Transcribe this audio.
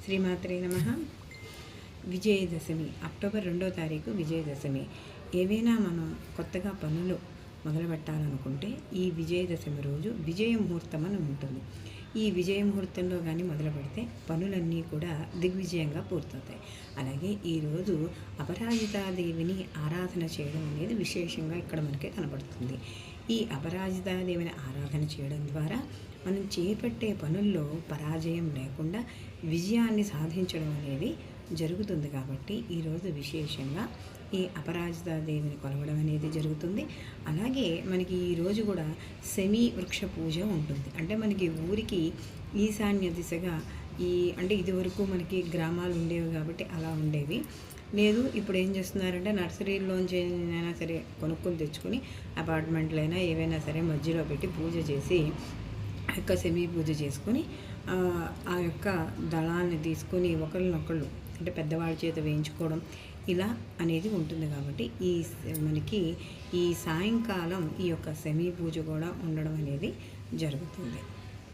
శ్రీమాత్రే నమః. విజయదశమి అక్టోబర్ 2వ తారీఖు విజయదశమి. ఏవైనా మనం కొత్తగా పనులు మొదలుపెట్టాలనుకుంటే ఈ విజయదశమి రోజు విజయ ముహూర్తం అని ఉంటుంది. ఈ విజయ ముహూర్తంలో కానీ మొదలు పెడితే పనులన్నీ కూడా దిగ్విజయంగా పూర్తవుతాయి. అలాగే ఈరోజు అపరాజితాదేవిని ఆరాధన చేయడం అనేది విశేషంగా ఇక్కడ మనకి కనబడుతుంది. ఈ అపరాజితాదేవిని ఆరాధన చేయడం ద్వారా మనం చేపట్టే పనుల్లో పరాజయం లేకుండా విజయాన్ని సాధించడం అనేది జరుగుతుంది. కాబట్టి ఈరోజు విశేషంగా ఈ అపరాజితాదేవిని కొలవడం అనేది జరుగుతుంది. అలాగే మనకి ఈరోజు కూడా శమీ వృక్ష పూజ ఉంటుంది. అంటే మనకి ఊరికి ఈశాన్య దిశగా అంటే ఇదివరకు మనకి గ్రామాలు ఉండేవి కాబట్టి అలా ఉండేవి. లేదు ఇప్పుడు ఏం చేస్తున్నారంటే నర్సరీలోంచి అయినా సరే కొనుక్కొని తెచ్చుకొని అపార్ట్మెంట్లైనా ఏవైనా సరే మధ్యలో పెట్టి పూజ చేసి ఆ యొక్క శమీ పూజ చేసుకొని ఆ యొక్క దళాన్ని తీసుకొని ఒకరినొకళ్ళు అంటే పెద్దవాళ్ళ చేత వేయించుకోవడం ఇలా అనేది ఉంటుంది. కాబట్టి మనకి ఈ సాయంకాలం ఈ యొక్క శమీ పూజ కూడా ఉండడం అనేది జరుగుతుంది.